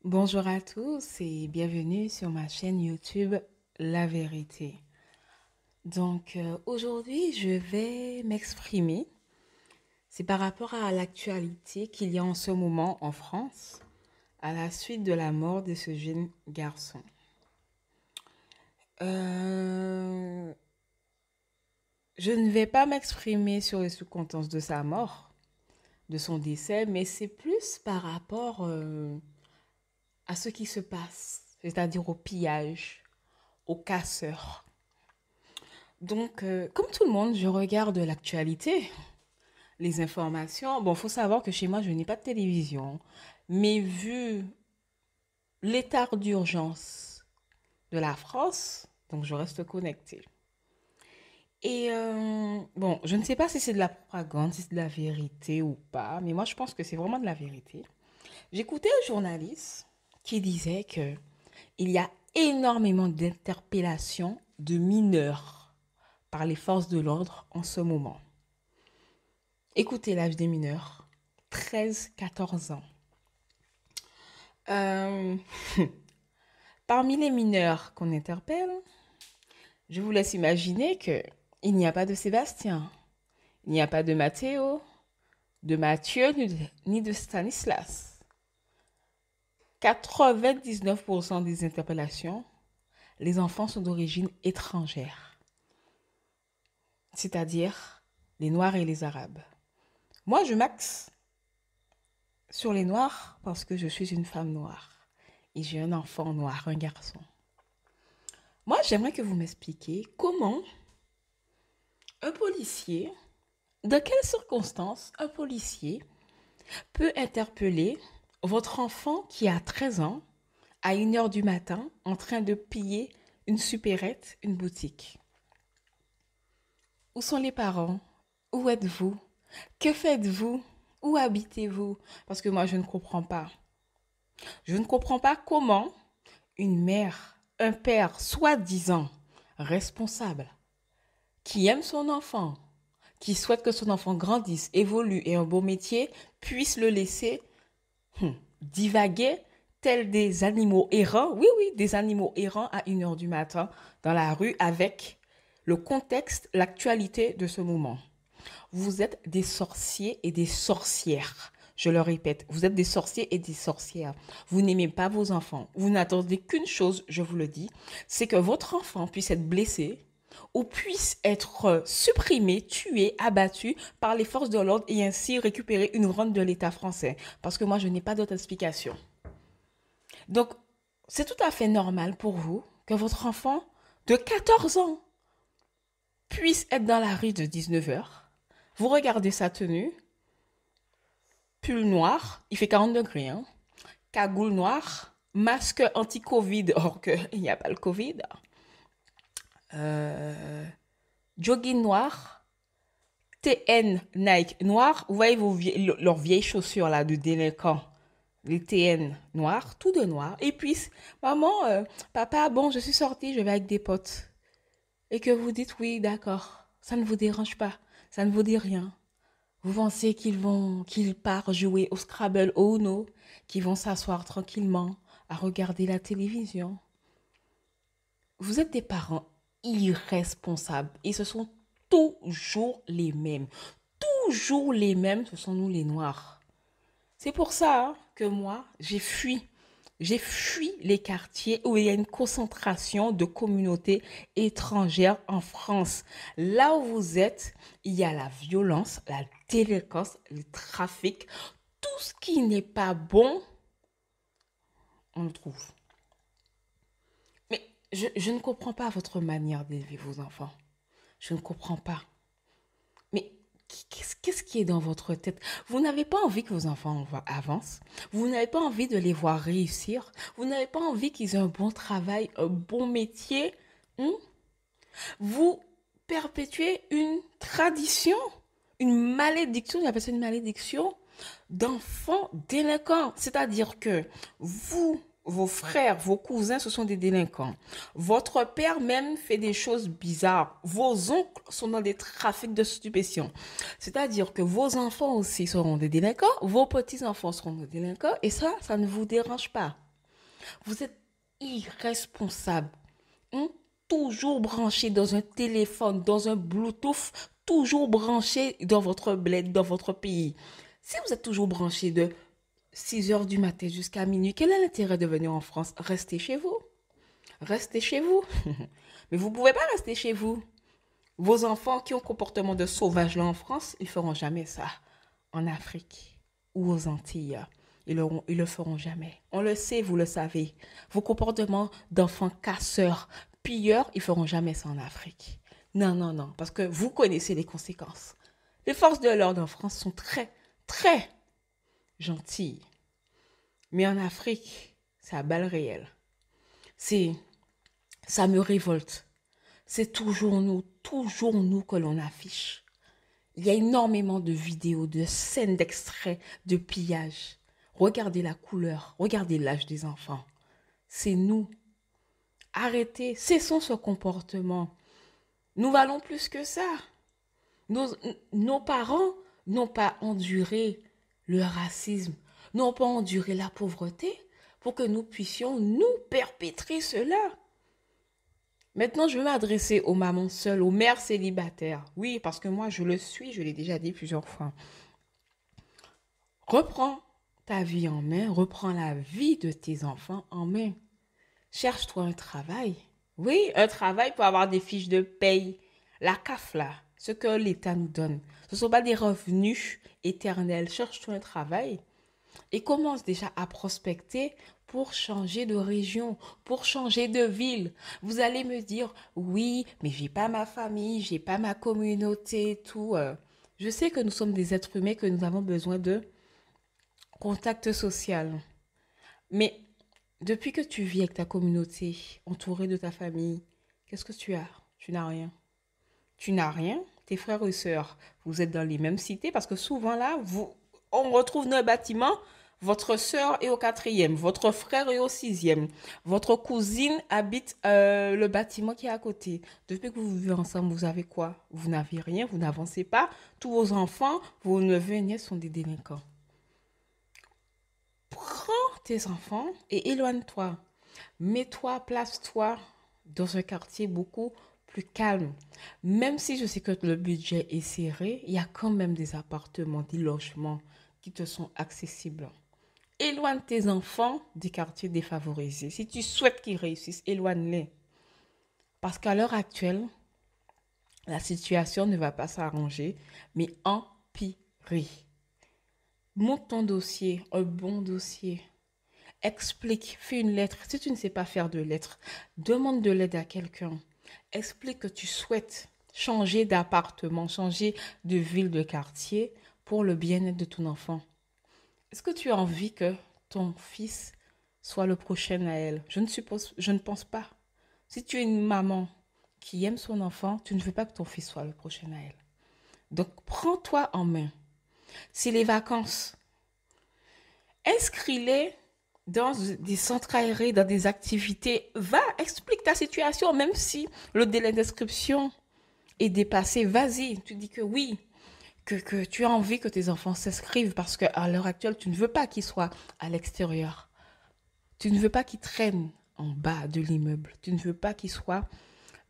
Bonjour à tous et bienvenue sur ma chaîne YouTube La Vérité. Aujourd'hui, je vais m'exprimer. C'est par rapport à l'actualité qu'il y a en ce moment en France à la suite de la mort de ce jeune garçon. Euh, je ne vais pas m'exprimer sur les circonstances de sa mort, de son décès, mais c'est plus par rapport à ce qui se passe, c'est-à-dire au pillage, aux casseurs. Comme tout le monde, je regarde l'actualité, les informations. Bon, il faut savoir que chez moi, je n'ai pas de télévision. Mais vu l'état d'urgence de la France, donc je reste connectée. Bon, je ne sais pas si c'est de la propagande, si c'est de la vérité ou pas, mais moi, je pense que c'est vraiment de la vérité. J'écoutais un journaliste qui disait que il y a énormément d'interpellations de mineurs par les forces de l'ordre en ce moment. Écoutez l'âge des mineurs, 13-14 ans. Euh, Parmi les mineurs qu'on interpelle, je vous laisse imaginer que il n'y a pas de Sébastien, il n'y a pas de Mathéo, de Mathieu ni de Stanislas. 99% des interpellations, les enfants sont d'origine étrangère, c'est-à-dire les Noirs et les Arabes. Moi, je m'axe sur les Noirs parce que je suis une femme noire et j'ai un enfant noir, un garçon. Moi, j'aimerais que vous m'expliquiez comment un policier, dans quelles circonstances un policier peut interpeller votre enfant qui a 13 ans à 1 heure du matin en train de piller une supérette, une boutique. Où sont les parents? Où êtes-vous? Que faites-vous? Où habitez-vous? Parce que moi, je ne comprends pas. Je ne comprends pas comment une mère, un père soi-disant responsable, qui aime son enfant, qui souhaite que son enfant grandisse, évolue et ait un beau métier, puisse le laisser divaguer tels des animaux errants, oui, oui, des animaux errants à 1 heure du matin dans la rue avec le contexte, l'actualité de ce moment. Vous êtes des sorciers et des sorcières. Je le répète, vous êtes des sorciers et des sorcières. Vous n'aimez pas vos enfants. Vous n'attendez qu'une chose, je vous le dis, c'est que votre enfant puisse être blessé ou puisse être supprimé, tué, abattu par les forces de l'ordre et ainsi récupérer une rente de l'État français. Parce que moi, je n'ai pas d'autre explication. Donc, c'est tout à fait normal pour vous que votre enfant de 14 ans puisse être dans la rue de 19 heures. Vous regardez sa tenue, pull noir, il fait 40 degrés, hein, cagoule noire, masque anti-Covid, or qu'il n'y a pas le Covid, euh, jogging noir, TN Nike noir. Vous voyez leurs vieilles chaussures là de délinquants, les TN noirs, tout de noir. Et puis, maman, papa, bon, je suis sortie, je vais avec des potes. Et que vous dites oui, d'accord, ça ne vous dérange pas, ça ne vous dit rien. Vous pensez qu'ils partent jouer au Scrabble, au Uno, qu'ils vont s'asseoir tranquillement à regarder la télévision. Vous êtes des parents irresponsables et ce sont toujours les mêmes. Toujours les mêmes, ce sont nous les Noirs. C'est pour ça que moi, j'ai fui. J'ai fui les quartiers où il y a une concentration de communautés étrangères en France. Là où vous êtes, il y a la violence, la délinquance, le trafic. Tout ce qui n'est pas bon, on le trouve. Mais je ne comprends pas votre manière d'élever vos enfants. Je ne comprends pas. Mais qu'est-ce qui est dans votre tête? Vous n'avez pas envie que vos enfants avancent. Vous n'avez pas envie de les voir réussir. Vous n'avez pas envie qu'ils aient un bon travail, un bon métier. Hein? Vous perpétuez une tradition, une malédiction, j'appelle ça une malédiction, d'enfants délinquants. C'est-à-dire que vous, vos frères, vos cousins, ce sont des délinquants. Votre père même fait des choses bizarres. Vos oncles sont dans des trafics de stupéfiants. C'est-à-dire que vos enfants aussi seront des délinquants, vos petits-enfants seront des délinquants, et ça ne vous dérange pas. Vous êtes irresponsable. Hein? Toujours branché dans un téléphone, dans un Bluetooth, toujours branché dans votre bled, dans votre pays. Si vous êtes toujours branché de 6 heures du matin jusqu'à minuit, quel est l'intérêt de venir en France? Restez chez vous. Restez chez vous. Mais vous ne pouvez pas rester chez vous. Vos enfants qui ont un comportement de sauvage là en France, ils ne feront jamais ça en Afrique ou aux Antilles. Ils le feront jamais. On le sait, vous le savez. Vos comportements d'enfants casseurs, pilleurs, ils ne feront jamais ça en Afrique. Non, non, non, parce que vous connaissez les conséquences. Les forces de l'ordre en France sont très, très gentilles. Mais en Afrique, c'est à balles réelles. Ça me révolte. C'est toujours nous que l'on affiche. Il y a énormément de vidéos, de scènes d'extraits, de pillages. Regardez la couleur, regardez l'âge des enfants. C'est nous. Arrêtez, cessons ce comportement. Nous valons plus que ça. Nos parents n'ont pas enduré le racisme, n'ont pas enduré la pauvreté pour que nous puissions nous perpétrer cela. Maintenant, je vais m'adresser aux mamans seules, aux mères célibataires. Oui, parce que moi, je le suis, je l'ai déjà dit plusieurs fois. Reprends ta vie en main, reprends la vie de tes enfants en main. Cherche-toi un travail. Oui, un travail pour avoir des fiches de paye. La CAF, là, ce que l'État nous donne. Ce ne sont pas des revenus éternels. Cherche-toi un travail et commence déjà à prospecter pour changer de région, pour changer de ville. Vous allez me dire, oui, mais j'ai pas ma famille, j'ai pas ma communauté, tout. Je sais que nous sommes des êtres humains, que nous avons besoin de contact social. Mais depuis que tu vis avec ta communauté, entouré de ta famille, qu'est-ce que tu as? Tu n'as rien. Tu n'as rien. Tes frères et sœurs, vous êtes dans les mêmes cités parce que souvent là, on retrouve dans le bâtiment, votre sœur est au 4e, votre frère est au 6e, votre cousine habite le bâtiment qui est à côté. Depuis que vous vivez ensemble, vous avez quoi? Vous n'avez rien, vous n'avancez pas. Tous vos enfants, vos neveux et nièces sont des délinquants. Prends tes enfants et éloigne-toi. Mets-toi, place-toi dans un quartier beaucoup plus calme. Même si je sais que le budget est serré, il y a quand même des appartements, des logements qui te sont accessibles. Éloigne tes enfants des quartiers défavorisés. Si tu souhaites qu'ils réussissent, éloigne-les. Parce qu'à l'heure actuelle, la situation ne va pas s'arranger, mais empirer. Monte ton dossier, un bon dossier. Explique, fais une lettre. Si tu ne sais pas faire de lettres, demande de l'aide à quelqu'un. Explique que tu souhaites changer d'appartement, changer de ville, de quartier pour le bien-être de ton enfant. Est-ce que tu as envie que ton fils soit le prochain à elle? Je ne pense pas. Si tu es une maman qui aime son enfant, tu ne veux pas que ton fils soit le prochain à elle. Donc, prends-toi en main. C'est les vacances. Inscris-les dans des centres aérés, dans des activités. Va, explique ta situation, même si le délai d'inscription est dépassé. Vas-y, tu dis que oui, que tu as envie que tes enfants s'inscrivent parce qu'à l'heure actuelle, tu ne veux pas qu'ils soient à l'extérieur. Tu ne veux pas qu'ils traînent en bas de l'immeuble. Tu ne veux pas qu'ils soient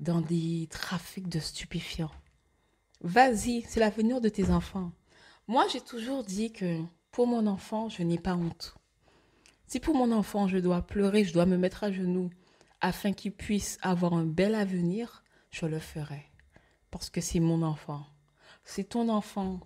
dans des trafics de stupéfiants. Vas-y, c'est l'avenir de tes enfants. Moi, j'ai toujours dit que pour mon enfant, je n'ai pas honte. Si pour mon enfant, je dois pleurer, je dois me mettre à genoux afin qu'il puisse avoir un bel avenir, je le ferai. Parce que c'est mon enfant. C'est ton enfant.